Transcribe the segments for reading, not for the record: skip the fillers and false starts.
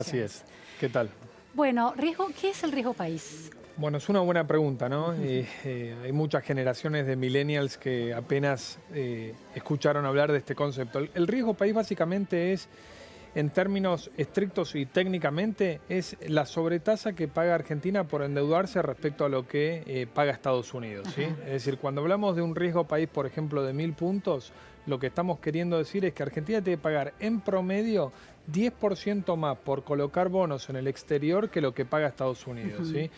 Así es. ¿Qué tal? Bueno, ¿qué es el riesgo país? Bueno, es una buena pregunta, ¿no? Hay muchas generaciones de millennials que apenas escucharon hablar de este concepto. El riesgo país básicamente es, en términos estrictos y técnicamente, es la sobretasa que paga Argentina por endeudarse respecto a lo que paga Estados Unidos, ¿sí? Ajá. Es decir, cuando hablamos de un riesgo país, por ejemplo, de 1000 puntos, lo que estamos queriendo decir es que Argentina tiene que pagar en promedio 10% más por colocar bonos en el exterior que lo que paga Estados Unidos, ¿sí?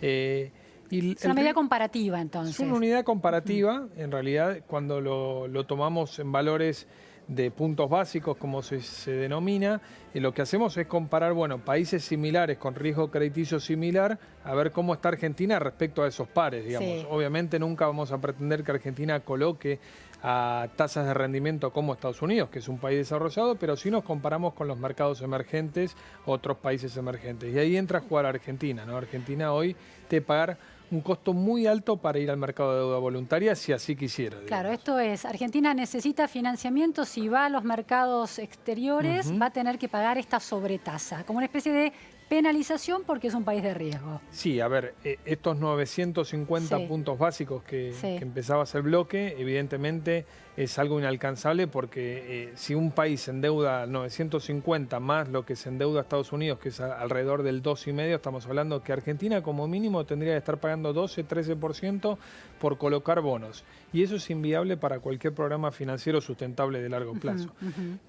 Es una medida comparativa, entonces. Es una unidad comparativa, en realidad, cuando lo tomamos en valores de puntos básicos, como se denomina, lo que hacemos es comparar, bueno, países similares con riesgo crediticio similar, a ver cómo está Argentina respecto a esos pares, digamos. Sí. Obviamente nunca vamos a pretender que Argentina coloque a tasas de rendimiento como Estados Unidos, que es un país desarrollado, pero sí nos comparamos con los mercados emergentes, otros países emergentes. Y ahí entra a jugar Argentina, ¿no? Argentina hoy te pagar un costo muy alto para ir al mercado de deuda voluntaria si así quisiera. Claro, Digamos. esto es, Argentina necesita financiamiento, si va a los mercados exteriores va a tener que pagar esta sobretasa, como una especie de penalización porque es un país de riesgo. Sí, a ver, estos 950 Sí. puntos básicos que Sí. empezaba a ser bloque, evidentemente es algo inalcanzable porque si un país se endeuda 950 más lo que se endeuda a Estados Unidos, que es alrededor del 2,5%, estamos hablando que Argentina como mínimo tendría que estar pagando 12-13% por colocar bonos. Y eso es inviable para cualquier programa financiero sustentable de largo plazo.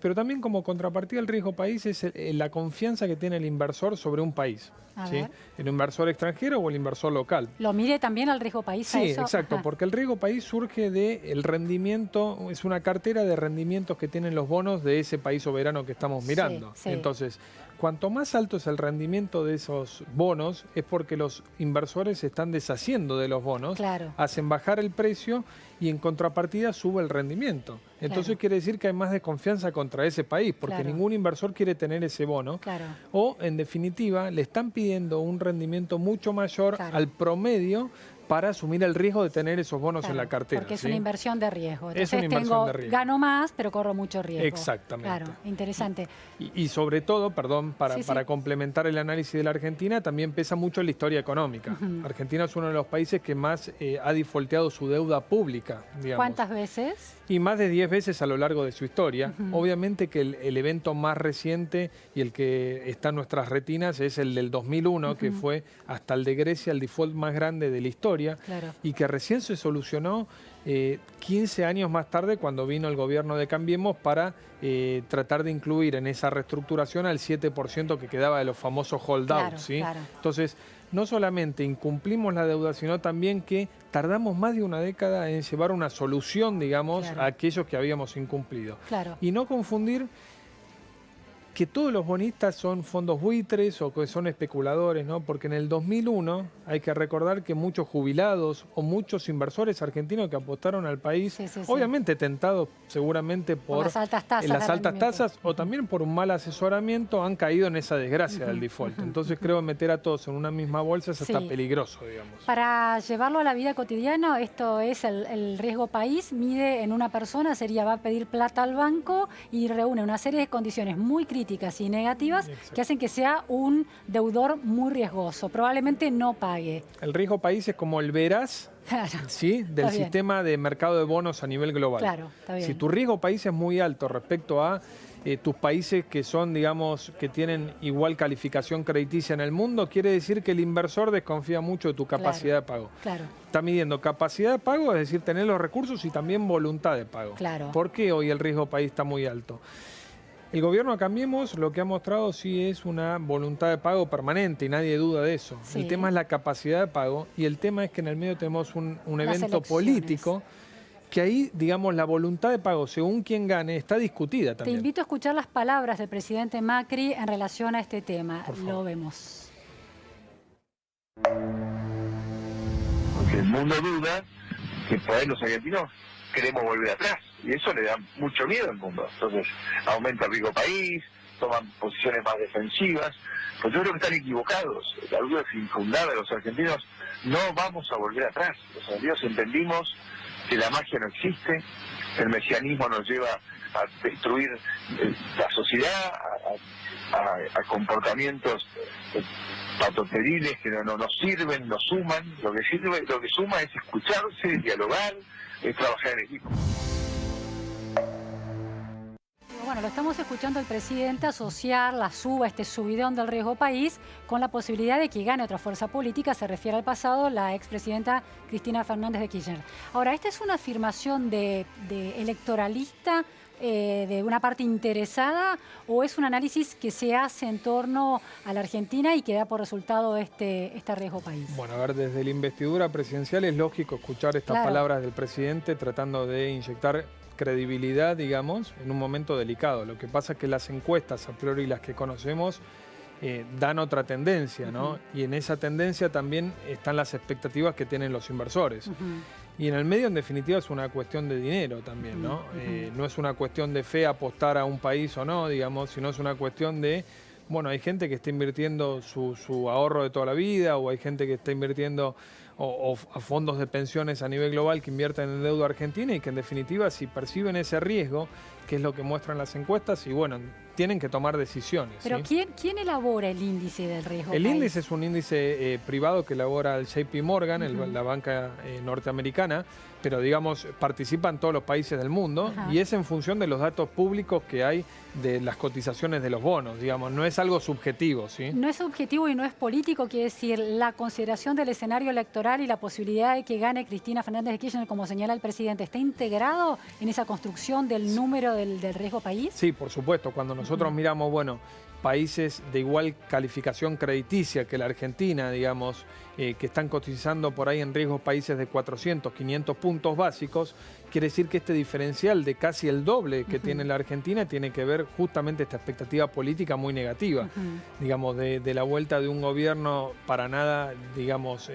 Pero también como contrapartida el riesgo país es la confianza que tiene el inversor sobre un país. A ¿Sí? ver. El inversor extranjero o el inversor local. ¿Lo mide también al riesgo país a Sí, eso? exacto, Ajá. porque el riesgo país surge del rendimiento, es una cartera de rendimientos que tienen los bonos de ese país soberano que estamos mirando. Sí. Entonces, cuanto más alto es el rendimiento de esos bonos, es porque los inversores se están deshaciendo de los bonos, Claro. hacen bajar el precio y en contrapartida sube el rendimiento. Entonces Claro. quiere decir que hay más desconfianza contra ese país, porque Claro. ningún inversor quiere tener ese bono. Claro. O, en definitiva, le están pidiendo un rendimiento mucho mayor Claro. al promedio para asumir el riesgo de tener esos bonos en Claro, la cartera. porque es ¿sí? una inversión de riesgo. Es Entonces una inversión de riesgo. gano más, pero corro mucho riesgo. Exactamente. Claro, interesante. Y sobre todo, perdón, Sí, sí. para complementar el análisis de la Argentina, también pesa mucho la historia económica. Argentina es uno de los países que más ha defaulteado su deuda pública, digamos. ¿Cuántas veces? Y más de 10 veces a lo largo de su historia. Obviamente que el evento más reciente y el que está en nuestras retinas es el del 2001, que fue hasta el de Grecia el default más grande de la historia. Claro. Y que recién se solucionó 15 años más tarde cuando vino el gobierno de Cambiemos para tratar de incluir en esa reestructuración al 7% que quedaba de los famosos holdouts. Claro, ¿sí? claro. Entonces, no solamente incumplimos la deuda, sino también que tardamos más de una década en llevar una solución, digamos, Claro. a aquellos que habíamos incumplido. Claro. Y no confundir que todos los bonistas son fondos buitres o que son especuladores, ¿no? Porque en el 2001 hay que recordar que muchos jubilados o muchos inversores argentinos que apostaron al país, Sí. obviamente tentados seguramente por las altas tasas las de altas rendimiento. tasas o también por un mal asesoramiento, han caído en esa desgracia del default. Entonces creo que meter a todos en una misma bolsa es hasta Sí. peligroso, digamos. Para llevarlo a la vida cotidiana, esto es el riesgo país, mide en una persona, va a pedir plata al banco y reúne una serie de condiciones muy críticas y negativas que hacen que sea un deudor muy riesgoso. Probablemente no pague. El riesgo país es como el veraz, Claro. ¿sí? Del Está bien. sistema de mercado de bonos a nivel global. Claro, está bien. Si tu riesgo país es muy alto respecto a tus países que son, digamos, que tienen igual calificación crediticia en el mundo, quiere decir que el inversor desconfía mucho de tu capacidad de pago. Claro. Está midiendo capacidad de pago, es decir, tener los recursos y también voluntad de pago. Claro. ¿Por qué hoy el riesgo país está muy alto? El gobierno Cambiemos lo que ha mostrado sí es una voluntad de pago permanente y nadie duda de eso. Sí. El tema es la capacidad de pago y el tema es que en el medio tenemos un Las evento elecciones. político que ahí, digamos, la voluntad de pago según quien gane está discutida Te también. invito a escuchar las palabras del presidente Macri en relación a este tema. Por favor. Lo vemos. Porque el mundo duda que por ahí los argentinos queremos volver atrás y eso le da mucho miedo al mundo. Entonces aumenta el riesgo país, toman posiciones más defensivas, pues yo creo que están equivocados. La duda es infundada de los argentinos, no vamos a volver atrás. Los argentinos entendimos que la magia no existe, el mesianismo nos lleva a destruir la sociedad, a comportamientos patoteriles que no nos sirven, no suman. Lo que suma es escucharse, dialogar, es trabajar en equipo. Bueno, lo estamos escuchando al presidente asociar la suba, este subidón del riesgo país, con la posibilidad de que gane otra fuerza política, se refiere al pasado, la expresidenta Cristina Fernández de Kirchner. Ahora, ¿esta es una afirmación de electoralista, de una parte interesada, o es un análisis que se hace en torno a la Argentina y que da por resultado este riesgo país? Bueno, a ver, desde la investidura presidencial es lógico escuchar estas palabras del presidente tratando de inyectar credibilidad, digamos, en un momento delicado. Lo que pasa es que las encuestas, a priori las que conocemos, dan otra tendencia, ¿no? Y en esa tendencia también están las expectativas que tienen los inversores. Y en el medio, en definitiva, es una cuestión de dinero también, ¿no? No es una cuestión de fe apostar a un país o no, digamos, sino es una cuestión de, bueno, hay gente que está invirtiendo su ahorro de toda la vida, o hay gente que está invirtiendo o a fondos de pensiones a nivel global que invierten en deuda argentina y que en definitiva si perciben ese riesgo, que es lo que muestran las encuestas, y bueno, tienen que tomar decisiones. Pero ¿sí? ¿quién elabora el índice del riesgo El país? índice es un índice privado que elabora el JP Morgan, la banca norteamericana, pero digamos participan todos los países del mundo y es en función de los datos públicos que hay de las cotizaciones de los bonos, digamos, no es algo subjetivo, ¿sí? No es subjetivo y no es político, quiere decir, la consideración del escenario electoral y la posibilidad de que gane Cristina Fernández de Kirchner, como señala el presidente, ¿está integrado en esa construcción del número del riesgo país? Sí, por supuesto. Cuando nosotros miramos, bueno, países de igual calificación crediticia que la Argentina, digamos, que están cotizando por ahí en riesgos países de 400, 500 puntos básicos, quiere decir que este diferencial de casi el doble que tiene la Argentina tiene que ver justamente esta expectativa política muy negativa, digamos, de la vuelta de un gobierno para nada, digamos,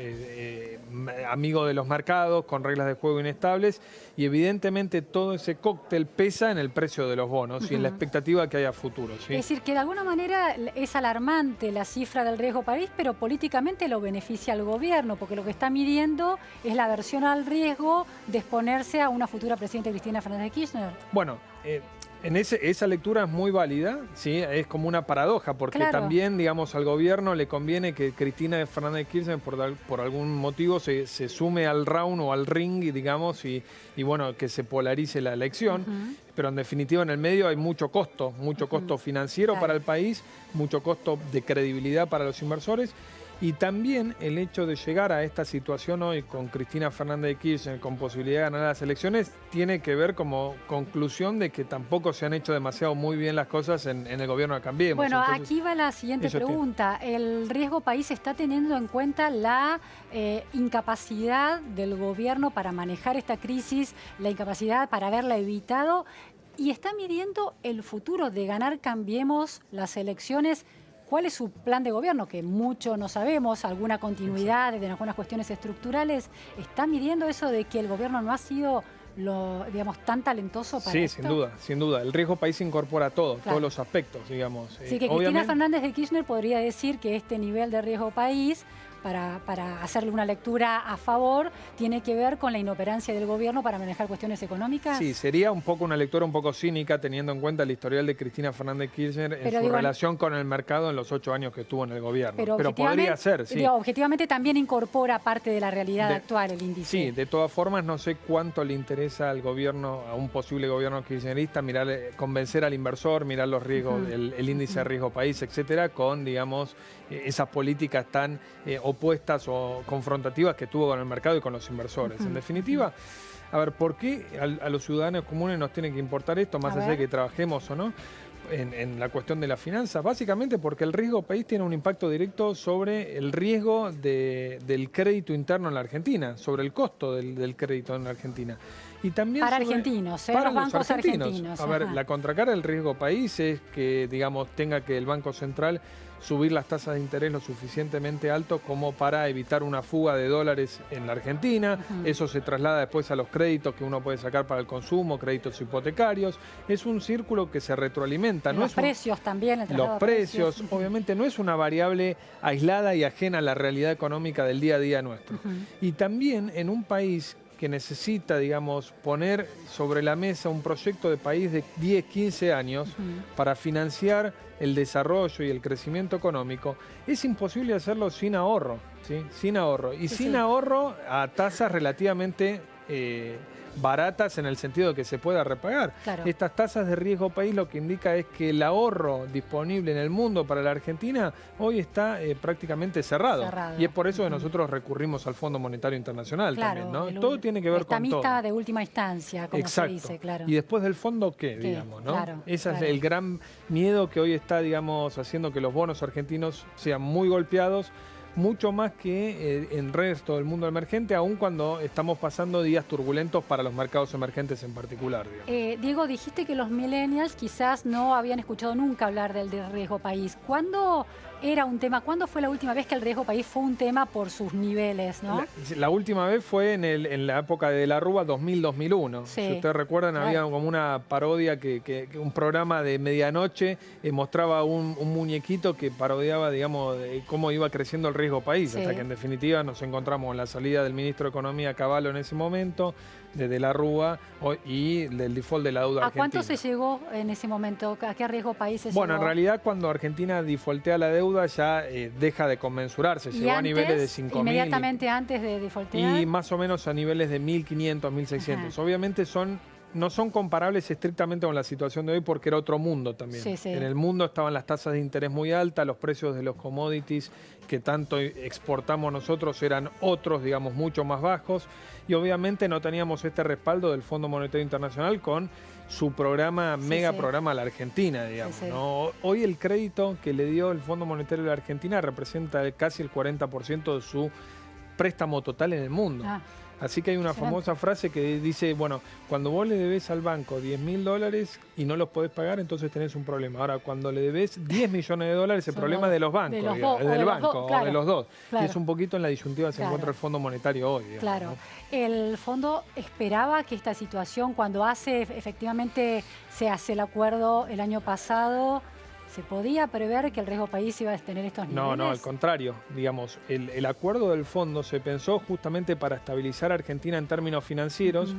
amigo de los mercados, con reglas de juego inestables, y evidentemente todo ese cóctel pesa en el precio de los bonos y en la expectativa que haya futuro, ¿sí? Es decir, que de alguna manera es alarmante la cifra del riesgo país, pero políticamente lo beneficia al gobierno, porque lo que está midiendo es la aversión al riesgo de exponerse a una futura presidenta Cristina Fernández de Kirchner. Bueno, esa lectura es muy válida, ¿sí? Es como una paradoja, porque también, digamos, al gobierno le conviene que Cristina Fernández de Kirchner por algún motivo se sume al round o al ring, digamos, y bueno, que se polarice la elección. Pero en definitiva en el medio hay mucho costo financiero para el país, mucho costo de credibilidad para los inversores. Y también el hecho de llegar a esta situación hoy con Cristina Fernández de Kirchner con posibilidad de ganar las elecciones tiene que ver como conclusión de que tampoco se han hecho demasiado muy bien las cosas en el gobierno de Cambiemos. Bueno, entonces, aquí va la siguiente pregunta. ¿El riesgo país está teniendo en cuenta la incapacidad del gobierno para manejar esta crisis, la incapacidad para haberla evitado? ¿Y está midiendo el futuro de ganar Cambiemos las elecciones? ¿Cuál es su plan de gobierno? Que mucho no sabemos, alguna continuidad en algunas cuestiones estructurales. ¿Está midiendo eso de que el gobierno no ha sido, digamos, tan talentoso para esto? Sí, sin duda. El riesgo país incorpora todos los aspectos, digamos. Sí, que Cristina Fernández de Kirchner podría decir que este nivel de riesgo país, para hacerle una lectura a favor, tiene que ver con la inoperancia del gobierno para manejar cuestiones económicas. Sí, sería un poco una lectura un poco cínica teniendo en cuenta el historial de Cristina Fernández de Kirchner en su relación con el mercado en los 8 años que estuvo en el gobierno. Pero podría ser, sí. Objetivamente también incorpora parte de la realidad actual el índice. Sí, de todas formas no sé cuánto le interesa al gobierno, a un posible gobierno kirchnerista, convencer al inversor, mirar los riesgos, el índice de riesgo país, etcétera, con, digamos, esas políticas tan opuestas o confrontativas que tuvo con el mercado y con los inversores. En definitiva, a ver, ¿por qué a los ciudadanos comunes nos tiene que importar esto, más allá de que trabajemos o no, en la cuestión de las finanzas? Básicamente porque el riesgo país tiene un impacto directo sobre el riesgo del crédito interno en la Argentina, sobre el costo del crédito en la Argentina. Y también para argentinos, para los bancos argentinos. A ver, la contracara del riesgo país es que, digamos, tenga que el Banco Central subir las tasas de interés lo suficientemente alto como para evitar una fuga de dólares en la Argentina. Eso se traslada después a los créditos que uno puede sacar para el consumo, créditos hipotecarios. Es un círculo que se retroalimenta. Los precios también. Los precios, obviamente, no es una variable aislada y ajena a la realidad económica del día a día nuestro. Y también en un país que necesita, digamos, poner sobre la mesa un proyecto de país de 10, 15 años para financiar el desarrollo y el crecimiento económico, es imposible hacerlo sin ahorro, ¿sí? Sin ahorro. Y sin ahorro a tasas relativamente baratas en el sentido de que se pueda repagar. Claro. Estas tasas de riesgo país lo que indica es que el ahorro disponible en el mundo para la Argentina hoy está prácticamente cerrado. Y es por eso que nosotros recurrimos al Fondo Monetario Internacional también, ¿no? Todo tiene que ver con todo. Prestamista de última instancia, como Exacto. se dice, claro. Y después del fondo, ¿qué? Digamos, ¿no? Claro, Ese es el gran miedo que hoy está, digamos, haciendo que los bonos argentinos sean muy golpeados, mucho más que en el resto del mundo emergente, aun cuando estamos pasando días turbulentos para los mercados emergentes en particular. Diego, dijiste que los millennials quizás no habían escuchado nunca hablar del riesgo país. ¿Cuándo era un tema? ¿Cuándo fue la última vez que el riesgo país fue un tema por sus niveles, ¿no? La última vez fue en la época de la Rúa 2000-2001. Sí. Si ustedes recuerdan, había como una parodia, un programa de medianoche mostraba un muñequito que parodiaba, digamos, cómo iba creciendo el riesgo país, hasta que en definitiva nos encontramos en la salida del ministro de Economía Cavallo en ese momento, de la Rúa y del default de la deuda argentina. ¿A cuánto se llegó en ese momento? ¿A qué riesgo país se llegó? Bueno, en realidad cuando Argentina defaultea la deuda ya deja de conmensurarse, llegó a niveles de 5.000. Inmediatamente antes de defaultear. Y más o menos a niveles de 1.500, 1.600. Obviamente no son comparables estrictamente con la situación de hoy porque era otro mundo también. En el mundo estaban las tasas de interés muy altas, los precios de los commodities que tanto exportamos nosotros eran otros, digamos, mucho más bajos, y obviamente no teníamos este respaldo del Fondo Monetario Internacional con su programa, programa a la Argentina, digamos, ¿no? Hoy el crédito que le dio el Fondo Monetario de la Argentina representa casi el 40% de su préstamo total en el mundo. Así que hay una famosa frase que dice, bueno, cuando vos le debés al banco $10.000 y no los podés pagar, entonces tenés un problema. Ahora, cuando le debés $10 millones, el problema es de los bancos, es del banco o de los dos. Y es un poquito en la disyuntiva se encuentra el Fondo Monetario hoy. Digamos, ¿no? El fondo esperaba que esta situación, cuando efectivamente se hace el acuerdo el año pasado, ¿se podía prever que el riesgo país iba a tener estos niveles? No, al contrario. Digamos, el acuerdo del fondo se pensó justamente para estabilizar a Argentina en términos financieros,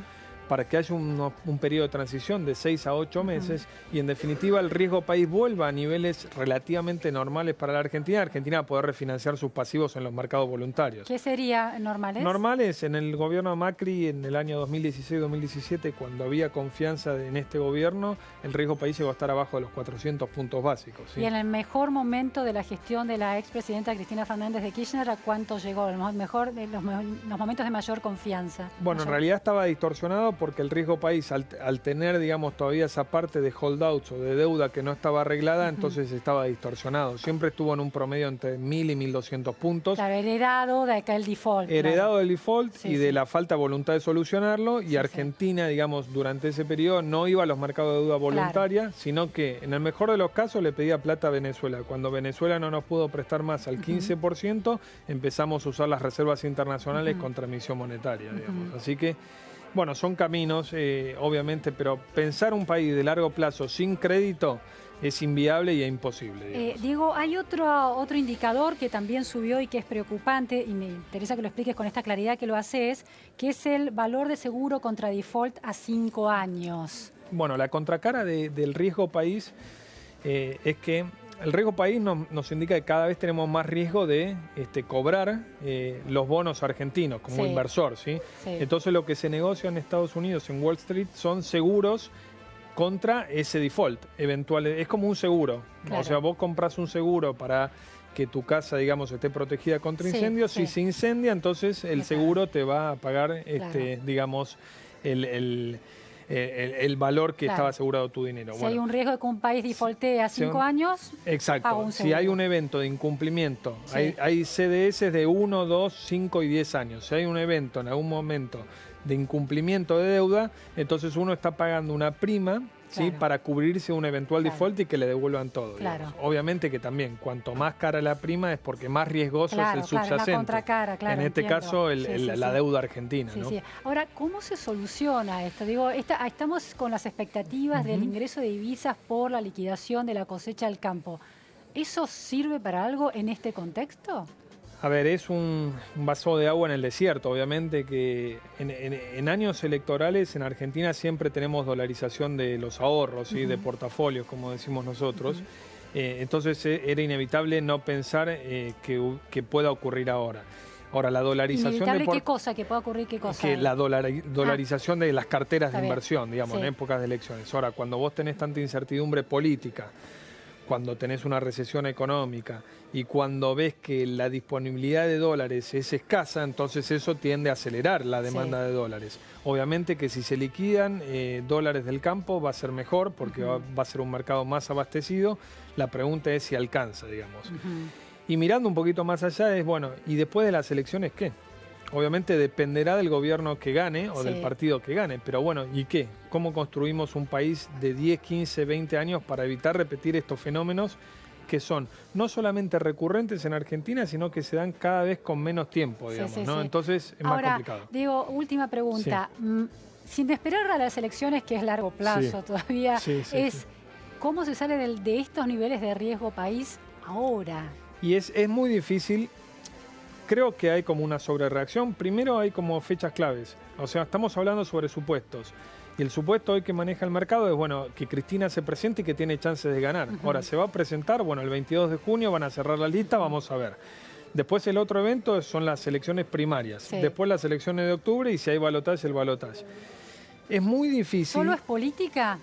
para que haya un periodo de transición de 6 a 8 meses y en definitiva el riesgo país vuelva a niveles relativamente normales para la Argentina. Argentina va a poder refinanciar sus pasivos en los mercados voluntarios. ¿Qué sería normales? Normales, en el gobierno de Macri en el año 2016-2017, cuando había confianza en este gobierno, el riesgo país llegó a estar abajo de los 400 puntos básicos. ¿Sí? Y en el mejor momento de la gestión de la expresidenta Cristina Fernández de Kirchner, ¿a cuánto llegó? Los momentos de mayor confianza. Bueno, en realidad estaba distorsionado porque el riesgo país, al tener, digamos, todavía esa parte de holdouts o de deuda que no estaba arreglada, entonces estaba distorsionado. Siempre estuvo en un promedio entre 1.000 y 1.200 puntos. Claro, heredado de aquel default. Heredado del default y de la falta de voluntad de solucionarlo. Y Argentina, digamos, durante ese periodo no iba a los mercados de deuda voluntaria, sino que en el mejor de los casos le pedía plata a Venezuela. Cuando Venezuela no nos pudo prestar más al 15%, empezamos a usar las reservas internacionales contra emisión monetaria, digamos. Así que bueno, son caminos, obviamente, pero pensar un país de largo plazo sin crédito es inviable y es imposible. Diego, hay otro indicador que también subió y que es preocupante, y me interesa que lo expliques con esta claridad que lo haces, que es el valor de seguro contra default a 5 años. Bueno, la contracara del riesgo país es que el riesgo país nos indica que cada vez tenemos más riesgo de cobrar los bonos argentinos como inversor, ¿sí? Entonces lo que se negocia en Estados Unidos, en Wall Street, son seguros contra ese default eventual. Es como un seguro. O sea, vos compras un seguro para que tu casa, digamos, esté protegida contra incendios. Si se incendia, entonces el seguro te va a pagar, digamos, el valor que estaba asegurado tu dinero. Si hay un riesgo de que un país defaultee a 5 años, exacto. Si hay un evento de incumplimiento, hay CDS de 1, 2, 5 y 10 años. Si hay un evento en algún momento de incumplimiento de deuda, entonces uno está pagando una prima, ¿sí? Para cubrirse un eventual default y que le devuelvan todo. Obviamente que también, cuanto más cara la prima es porque más riesgoso es el subyacente. La contracara, en este caso, la deuda argentina. ¿no? Ahora, ¿cómo se soluciona esto? Digo, estamos con las expectativas del ingreso de divisas por la liquidación de la cosecha del campo. ¿Eso sirve para algo en este contexto? A ver, es un vaso de agua en el desierto. Obviamente que en años electorales en Argentina siempre tenemos dolarización de los ahorros, ¿sí? De portafolios, como decimos nosotros. Entonces era inevitable no pensar que pueda ocurrir ahora. Ahora, la dolarización... ¿Inevitable qué cosa? ¿Que pueda ocurrir qué cosa? Que la dolarización de las carteras de bien. inversión, digamos, Sí. en épocas de elecciones. Ahora, cuando vos tenés tanta incertidumbre política, cuando tenés una recesión económica y cuando ves que la disponibilidad de dólares es escasa, entonces eso tiende a acelerar la demanda de dólares. Obviamente que si se liquidan dólares del campo va a ser mejor porque va a ser un mercado más abastecido. La pregunta es si alcanza, digamos. Y mirando un poquito más allá es, bueno, ¿y después de las elecciones qué? Obviamente dependerá del gobierno que gane o del partido que gane, pero bueno, ¿y qué? ¿Cómo construimos un país de 10, 15, 20 años para evitar repetir estos fenómenos que son no solamente recurrentes en Argentina, sino que se dan cada vez con menos tiempo, digamos, ¿no? Entonces es más complicado. Diego, última pregunta. Sin esperar a las elecciones, que es largo plazo todavía, ¿cómo se sale de estos niveles de riesgo país ahora? Y es muy difícil. Creo que hay como una sobrereacción. Primero hay como fechas claves. O sea, estamos hablando sobre supuestos. Y el supuesto hoy que maneja el mercado es, bueno, que Cristina se presente y que tiene chances de ganar. Ahora, se va a presentar, bueno, el 22 de junio van a cerrar la lista, vamos a ver. Después el otro evento son las elecciones primarias. Después las elecciones de octubre y si hay balotaje, el balotaje. Es muy difícil. ¿Solo es política?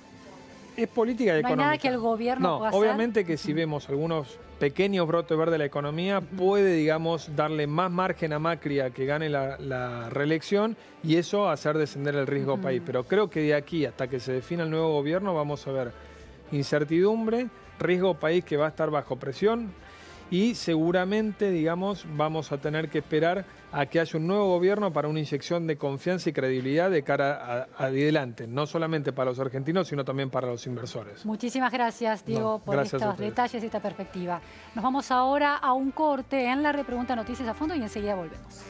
Es política y económica. ¿No hay nada que el gobierno pueda hacer? Obviamente que si vemos algunos pequeños brotes verdes de la economía, puede, digamos, darle más margen a Macri a que gane la reelección y eso hacer descender el riesgo país. Pero creo que de aquí hasta que se defina el nuevo gobierno vamos a ver incertidumbre, riesgo país que va a estar bajo presión y seguramente, digamos, vamos a tener que esperar a que haya un nuevo gobierno para una inyección de confianza y credibilidad de cara adelante, no solamente para los argentinos, sino también para los inversores. Muchísimas gracias, Diego, por estos detalles y esta perspectiva. Nos vamos ahora a un corte en la Repregunta Noticias a Fondo y enseguida volvemos.